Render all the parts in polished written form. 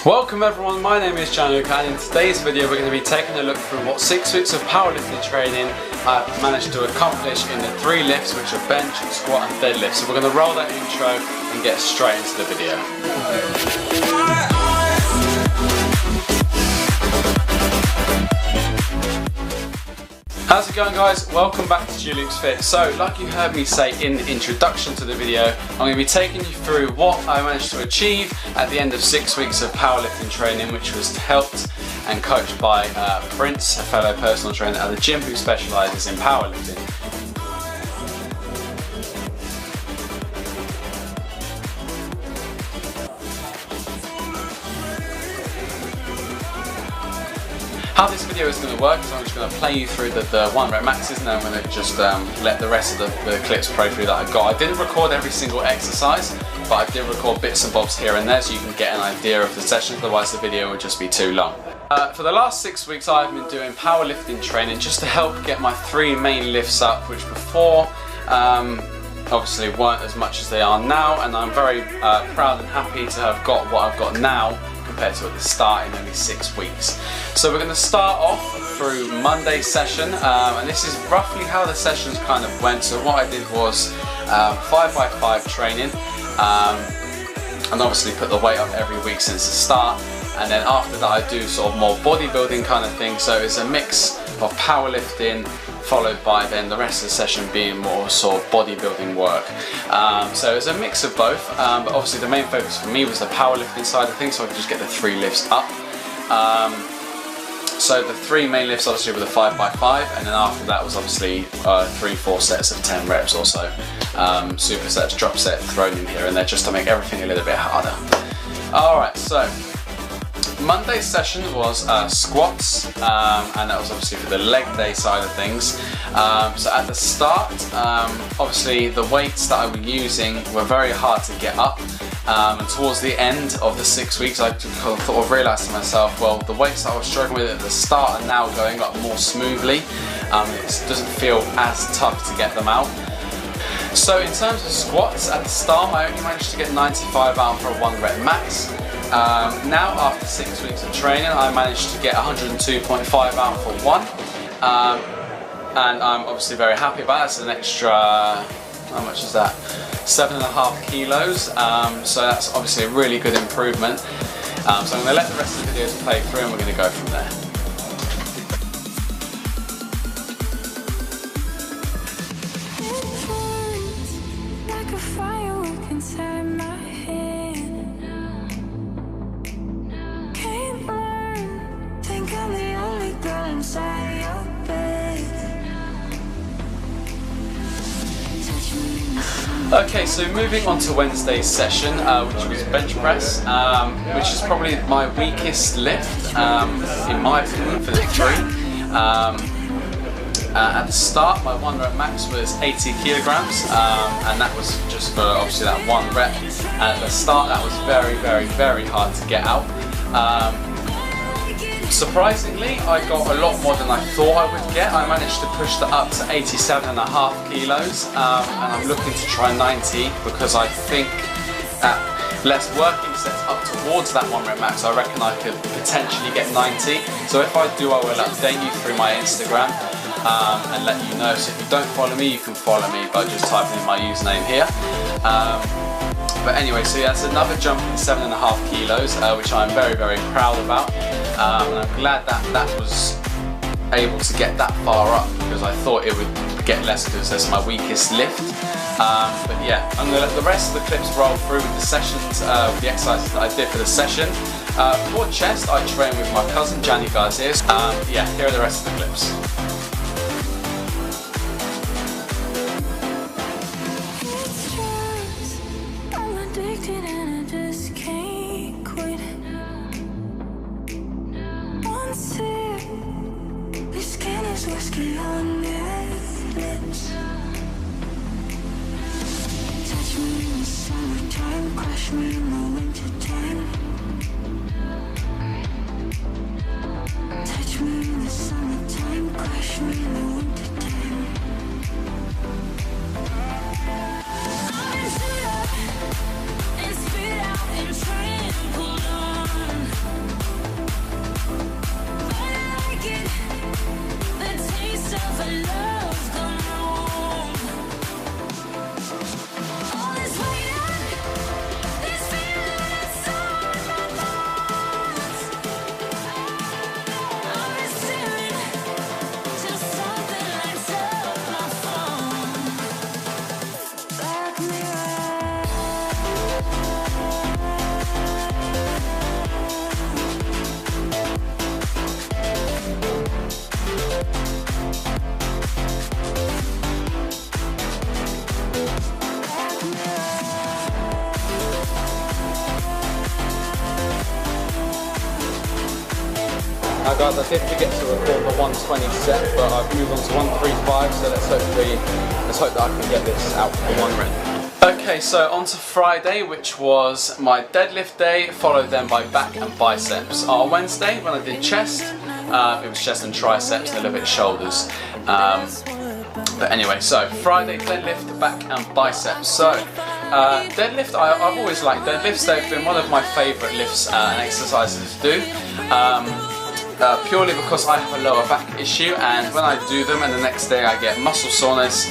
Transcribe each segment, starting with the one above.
Welcome everyone, my name is G-lucz, and in today's video we're going to be taking a look through what 6 weeks of powerlifting training I've managed to accomplish in the 3 lifts, which are bench, squat and deadlift. So we're going to roll that intro and get straight into the video. How's it going guys? Welcome back to G-lucz Fit. So like you heard me say in the introduction to the video, I'm going to be taking you through what I managed to achieve at the end of 6 weeks of powerlifting training, which was helped and coached by Prince, a fellow personal trainer at the gym who specialises in powerlifting. How this video is going to work is I'm just going to play you through the 1 rep maxes, and then I'm going to just let the rest of the clips play through that I've got. I didn't record every single exercise, but I did record bits and bobs here and there so you can get an idea of the session, otherwise the video would just be too long. For the last 6 weeks I've been doing powerlifting training just to help get my 3 main lifts up, which before obviously weren't as much as they are now, and I'm very proud and happy to have got what I've got now compared to at the start in only 6 weeks. So we're going to start off through Monday's session, and this is roughly how the sessions kind of went. So what I did was 5x5 training, and obviously put the weight up every week since the start, and then after that I do sort of more bodybuilding kind of thing. So it's a mix of powerlifting followed by then the rest of the session being more sort of bodybuilding work. So it's a mix of both, but obviously the main focus for me was the powerlifting side of things, so I could just get the 3 lifts up. So the 3 main lifts obviously were the 5x5, and then after that was obviously 3-4 sets of 10 reps or so. Supersets, drop set thrown in here and there just to make everything a little bit harder. Alright, so Monday's session was squats, and that was obviously for the leg day side of things. So at the start, obviously the weights that I was using were very hard to get up, and towards the end of the 6 weeks I sort of realised to myself, well, the weights that I was struggling with at the start are now going up more smoothly. It doesn't feel as tough to get them out. So in terms of squats, at the start I only managed to get 95 out for a 1 rep max. Now after 6 weeks of training I managed to get 102.5 out for 1, and I'm obviously very happy about that. It's an extra, how much is that? 7.5 kilos, so that's obviously a really good improvement. So I'm going to let the rest of the videos play through and we're going to go from there. Okay, so moving on to Wednesday's session, which was bench press, which is probably my weakest lift, in my opinion, for the 3. At the start, my 1 rep max was 80 kilograms, and that was just for obviously that 1 rep. And at the start, that was very hard to get out. Surprisingly, I got a lot more than I thought I would get. I managed to push that up to 87.5 kilos, and I'm looking to try 90 because I think that less working sets up towards that 1 rep max, I reckon I could potentially get 90. So if I do, I will update you through my Instagram and let you know. So if you don't follow me, you can follow me by just typing in my username here. But anyway, so yeah, that's another jump in 7.5 kilos, which I'm very proud about. And I'm glad that that was able to get that far up, because I thought it would get less because that's my weakest lift. But yeah, I'm going to let the rest of the clips roll through with the sessions, with the exercises that I did for the session. For chest, I trained with my cousin G-lucz here. Yeah, here are the rest of the clips. Whiskey on their lips. Touch me in the summertime, crush me in the wintertime. Touch me in the summertime, crush me in the wintertime. I'm and spit out and try and hold on. Now guys, I did forget to record the 120 set, but I've moved on to 135, so let's hope that I can get this out for one rep. Okay, so on to Friday, which was my deadlift day, followed then by back and biceps. On Wednesday, when I did chest, it was chest and triceps, and a little bit of shoulders. But anyway, so Friday deadlift, back and biceps. So deadlift, I've always liked deadlifts. They've been one of my favourite lifts and exercises to do. Purely because I have a lower back issue, and when I do them and the next day I get muscle soreness,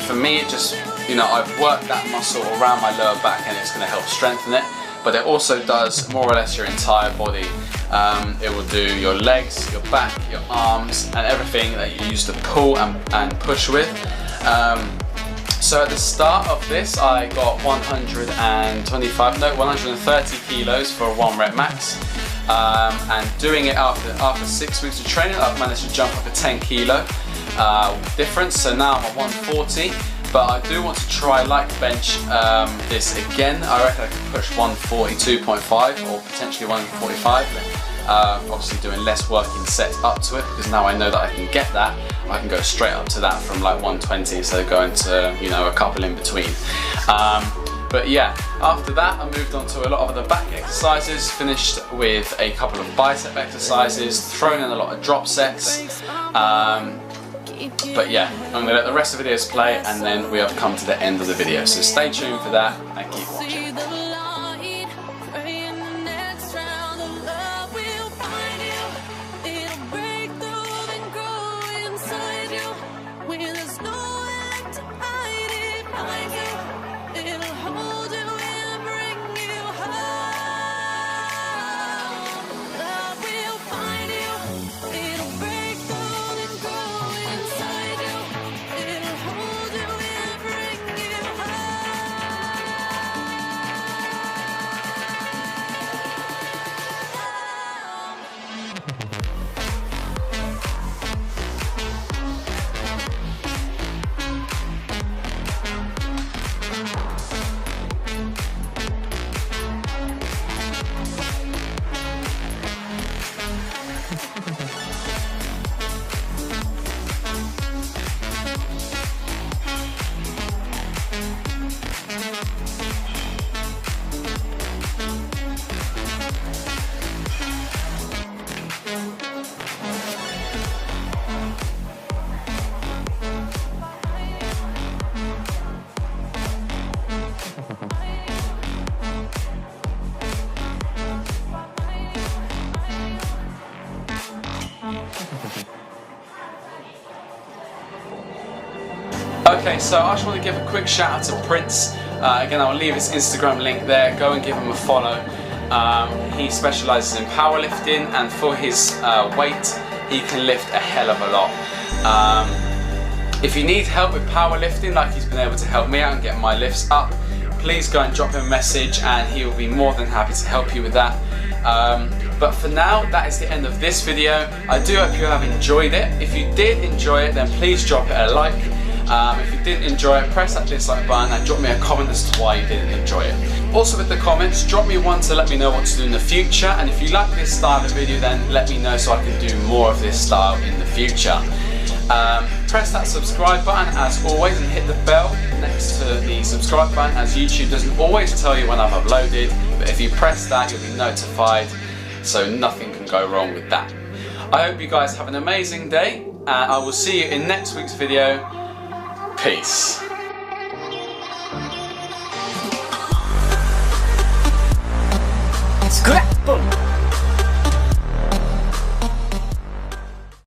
for me it just, you know, I've worked that muscle around my lower back and it's going to help strengthen it, but it also does more or less your entire body. It will do your legs, your back, your arms, and everything that you use to pull and push with. So at the start of this I got 130 kilos for a 1 rep max. And doing it after 6 weeks of training, I've managed to jump up a 10 kilo difference. So now I'm at 140, but I do want to try light bench this again. I reckon I could push 142.5 or potentially 145. Obviously doing less working sets up to it, because now I know that I can get that. I can go straight up to that from like 120 instead of going to, you know, a couple in between. But yeah, after that I moved on to a lot of the back exercises, finished with a couple of bicep exercises, thrown in a lot of drop sets. But yeah, I'm going to let the rest of the videos play, and then we have come to the end of the video. So stay tuned for that and keep watching. Okay, so I just want to give a quick shout out to Prince. Again, I'll leave his Instagram link there. Go and give him a follow. He specialises in powerlifting, and for his weight, he can lift a hell of a lot. If you need help with powerlifting, like he's been able to help me out and get my lifts up, please go and drop him a message, and he will be more than happy to help you with that. But for now, that is the end of this video. I do hope you have enjoyed it. If you did enjoy it, then please drop it a like. If you didn't enjoy it, press that dislike button and drop me a comment as to why you didn't enjoy it. Also with the comments, drop me one to let me know what to do in the future, and if you like this style of video, then let me know so I can do more of this style in the future. Press that subscribe button as always, and hit the bell next to the subscribe button, as YouTube doesn't always tell you when I've uploaded, but if you press that you'll be notified, so nothing can go wrong with that. I hope you guys have an amazing day, and I will see you in next week's video. Peace.